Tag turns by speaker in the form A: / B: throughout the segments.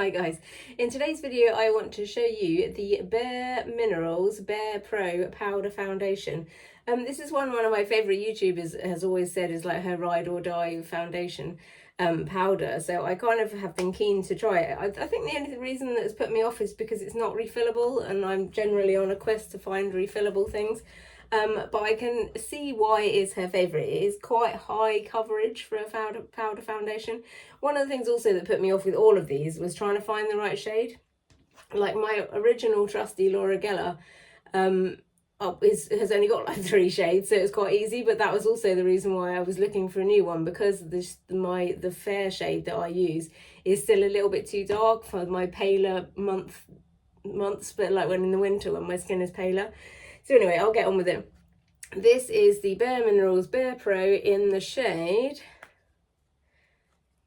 A: Hi guys, in today's video I want to show you the bareMinerals BAREPRO powder foundation. This is one of my favourite YouTubers has always said is like her ride or die foundation powder, so I kind of have been keen to try it. I think the only reason that's put me off is because it's not refillable, and I'm generally on a quest to find refillable things. But I can see why it is her favourite. It is quite high coverage for a powder foundation. One of the things also that put me off with all of these was trying to find the right shade. Like my original trusty Laura Geller has only got like 3 shades, so it's quite easy, but that was also the reason why I was looking for a new one, because the fair shade that I use is still a little bit too dark for my paler months, but like when in the winter when my skin is paler. So anyway, I'll get on with it. This is the bareMinerals BAREPRO in the shade,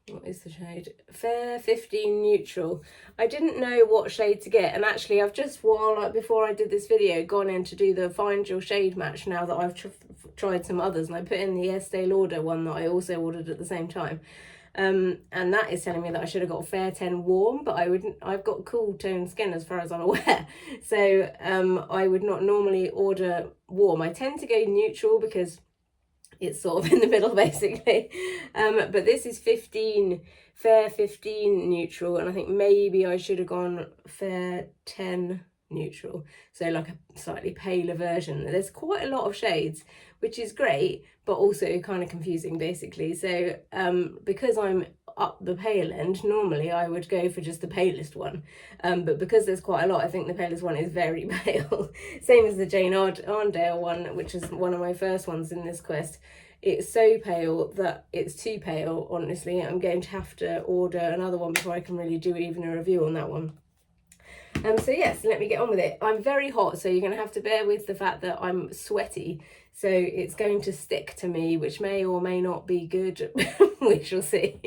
A: what is the shade? Fair 15 Neutral. I didn't know what shade to get, and actually I've just, before I did this video, gone in to do the find your shade match now that I've tried some others, and I put in the Estee Lauder one that I also ordered at the same time. And that is telling me that I should have got fair 10 warm, but I've got cool toned skin as far as I'm aware. So I would not normally order warm. I tend to go neutral because it's sort of in the middle basically. But this is fair 15 neutral, and I think maybe I should have gone fair 10 neutral, so like a slightly paler version. There's quite a lot of shades, which is great, but also kind of confusing basically. So because I'm up the pale end, normally I would go for just the palest one, but because there's quite a lot, I think the palest one is very pale. Same as the Jane Iredale one, which is one of my first ones in this quest. It's so pale that it's too pale, honestly. I'm going to have to order another one before I can really do even a review on that one. So yes, let me get on with it. I'm very hot, so you're going to have to bear with the fact that I'm sweaty. So it's going to stick to me, which may or may not be good. We shall see.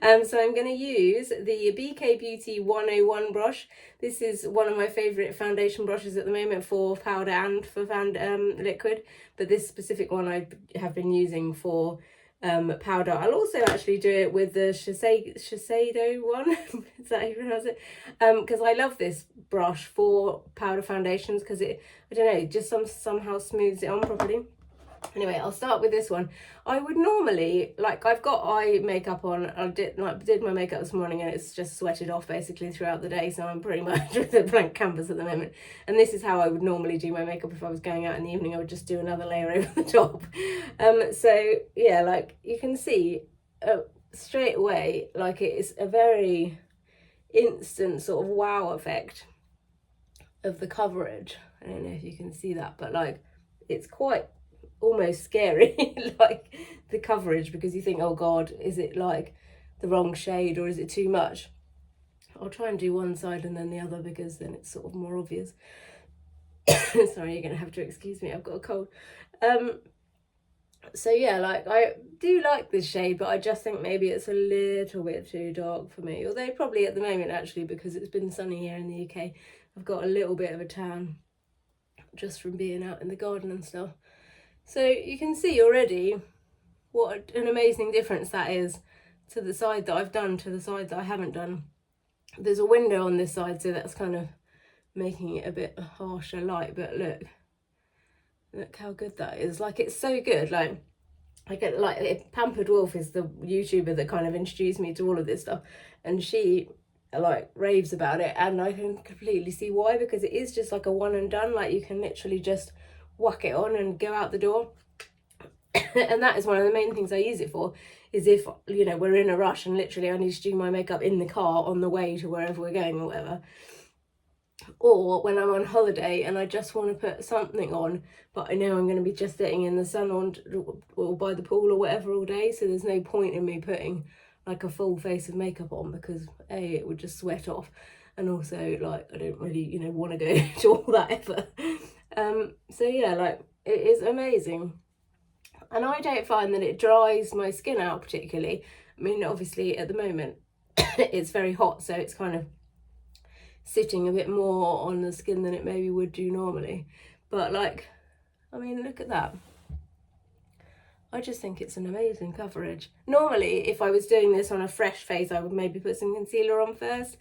A: So I'm going to use the BK Beauty 101 brush. This is one of my favourite foundation brushes at the moment for powder and for liquid. But this specific one I have been using for powder. I'll also actually do it with the Shiseido one. Is that how you pronounce it? Because I love this brush for powder foundations, because it, I don't know, just somehow smooths it on properly. Anyway, I'll start with this one. I would normally, like, I've got eye makeup on. I did my makeup this morning, and it's just sweated off basically throughout the day, so I'm pretty much with a blank canvas at the moment. And this is how I would normally do my makeup if I was going out in the evening. I would just do another layer over the top. So yeah, like you can see straight away, like it is a very instant sort of wow effect of the coverage. I don't know if you can see that, but like it's quite almost scary, like the coverage, because you think, oh god, is it like the wrong shade or is it too much? I'll try and do one side and then the other, because then it's sort of more obvious. Sorry, you're gonna have to excuse me, I've got a cold. So yeah, like I do like this shade, but I just think maybe it's a little bit too dark for me, although probably at the moment, actually, because it's been sunny here in the UK, I've got a little bit of a tan just from being out in the garden and stuff. So you can see already what an amazing difference that is to the side that I've done to the side that I haven't done. There's a window on this side, so that's kind of making it a bit harsher light, but look how good that is. Like, it's so good. Like Pampered Wolf is the YouTuber that kind of introduced me to all of this stuff, and she like raves about it, and I can completely see why, because it is just like a one and done. Like, you can literally just whack it on and go out the door. And that is one of the main things I use it for, is if, you know, we're in a rush and literally I need to do my makeup in the car on the way to wherever we're going or whatever, or when I'm on holiday and I just want to put something on, but I know I'm going to be just sitting in the sun or by the pool or whatever all day, so there's no point in me putting like a full face of makeup on, because A, it would just sweat off, and also like I don't really, you know, want to go to all that effort. So yeah, like it is amazing, and I don't find that it dries my skin out particularly. I mean, obviously at the moment it's very hot, so it's kind of sitting a bit more on the skin than it maybe would do normally, but like, I mean, look at that. I just think it's an amazing coverage. Normally, if I was doing this on a fresh face, I would maybe put some concealer on first.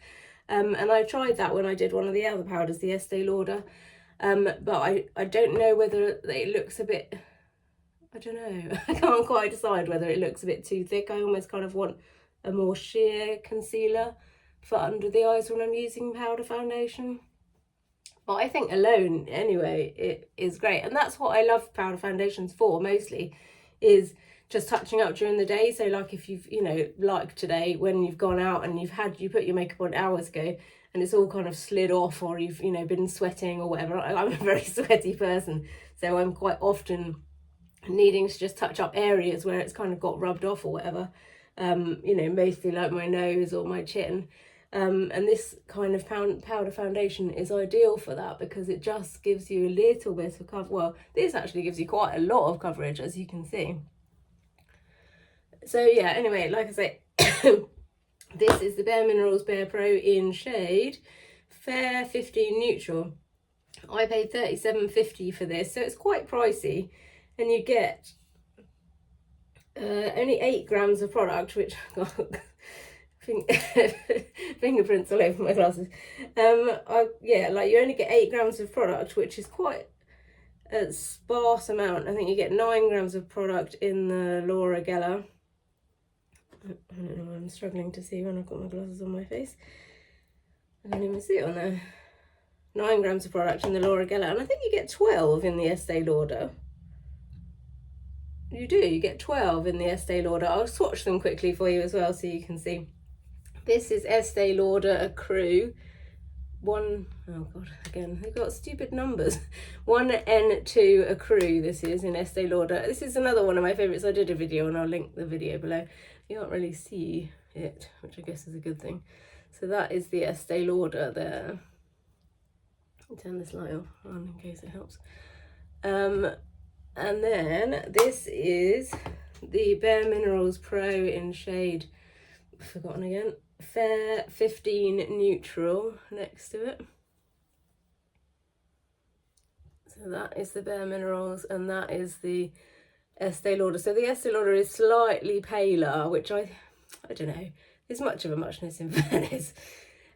A: And I tried that when I did one of the other powders, the Estee Lauder. But I don't know whether it looks a bit, I don't know. I can't quite decide whether it looks a bit too thick. I almost kind of want a more sheer concealer for under the eyes when I'm using powder foundation. But I think alone, anyway, it is great. And that's what I love powder foundations for, mostly, is just touching up during the day. So like if you've, you know, like today when you've gone out and you put your makeup on hours ago and it's all kind of slid off, or you've, you know, been sweating or whatever. I'm a very sweaty person, so I'm quite often needing to just touch up areas where it's kind of got rubbed off or whatever, you know, mostly like my nose or my chin. And this kind of powder foundation is ideal for that because it just gives you a little bit of cover. Well, this actually gives you quite a lot of coverage, as you can see. So yeah, anyway, like I say, this is the bareMinerals BAREPRO in shade Fair 15 Neutral. I paid $37.50 for this, so it's quite pricey, and you get only 8 grams of product, which fingerprints all over my glasses. Yeah, like you only get 8 grams of product, which is quite a sparse amount. I think you get 9 grams of product in the Laura Geller. I don't know, I'm struggling to see when I've got my glasses on my face. I can't even see it on there. 9 grams of product in the Laura Geller, and I think you get 12 in the Estee Lauder. You do, you get 12 in the Estee Lauder. I'll swatch them quickly for you as well so you can see. This is Estee Lauder Ecru. Oh god, again, they've got stupid numbers. 1N2 Ecru, this is in Estee Lauder. This is another one of my favourites. I did a video and I'll link the video below. You can't really see it, which I guess is a good thing. So that is the Estee Lauder there. I'll turn this light off on in case it helps. And then this is the bareMinerals Pro in shade, forgotten again, Fair 15 Neutral next to it. So that is the bareMinerals and that is the Estee Lauder. So the Estee Lauder is slightly paler, which I don't know, is much of a muchness in fairness.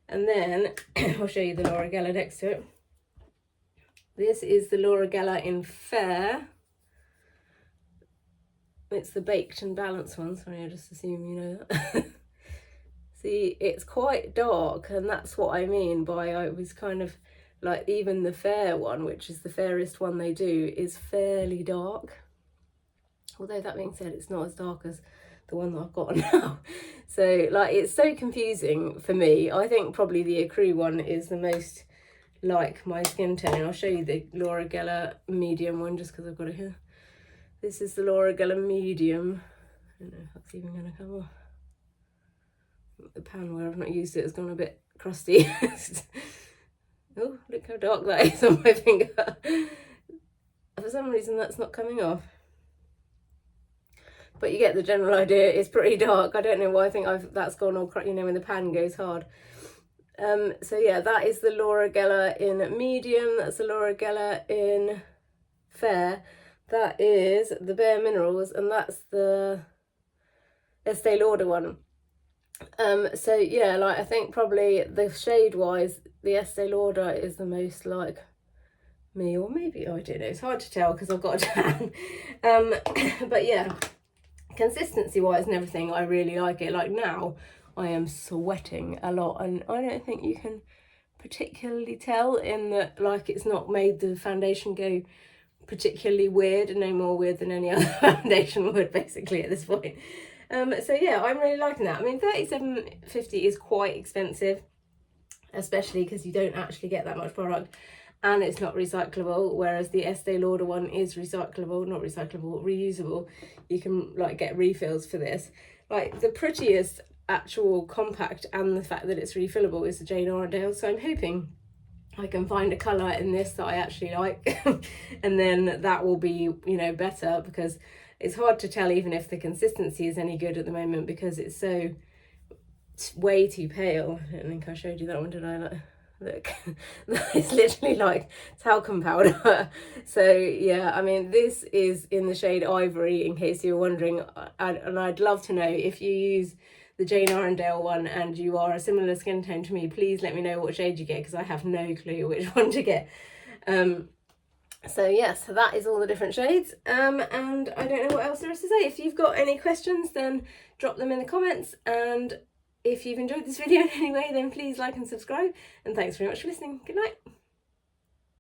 A: And then I'll show you the Laura Geller next to it. This is the Laura Geller in Fair. It's the Baked and Balanced one. Sorry, I just assume you know that. See, it's quite dark, and that's what I mean by I was kind of like, even the Fair one, which is the fairest one they do, is fairly dark. Although that being said, it's not as dark as the one that I've got now. So like, it's so confusing for me. I think probably the Ecru one is the most like my skin tone. I'll show you the Laura Geller medium one just because I've got it here. This is the Laura Geller medium. I don't know if that's even going to come off. The pan where I've not used it has gone a bit crusty. Oh, look how dark that is on my finger. For some reason that's not coming off. But you get the general idea. It's pretty dark. I don't know why. I think that's gone all, you know, when the pan goes hard. So yeah, that is the Laura Geller in medium. That's the Laura Geller in Fair. That is the bareMinerals, and that's the Estee Lauder one. So yeah, like I think probably the shade wise, the Estee Lauder is the most like me, or maybe, I don't know, it's hard to tell because I've got a tan. But yeah, consistency wise and everything, I really like it. Like now I am sweating a lot, and I don't think you can particularly tell in that, like, it's not made the foundation go particularly weird, and no more weird than any other foundation would basically at this point. So yeah, I'm really liking that. I mean, $37.50 is quite expensive, especially because you don't actually get that much product, and it's not recyclable, whereas the Estee Lauder one is recyclable, not recyclable, reusable. You can like get refills for this. Like the prettiest actual compact, and the fact that it's refillable, is the Jane Iredale. So I'm hoping I can find a colour in this that I actually like and then that will be, you know, better, because it's hard to tell even if the consistency is any good at the moment because it's so way too pale. I don't think I showed you that one, did I? Like, look, that is literally like talcum powder. So yeah, I mean, this is in the shade Ivory, in case you're wondering, and I'd love to know if you use the Jane Iredale one and you are a similar skin tone to me, please let me know what shade you get, because I have no clue which one to get. So yes, so that is all the different shades, and I don't know what else there is to say. If you've got any questions, then drop them in the comments, and if you've enjoyed this video in any way, then please like and subscribe, and thanks very much for listening. Good night.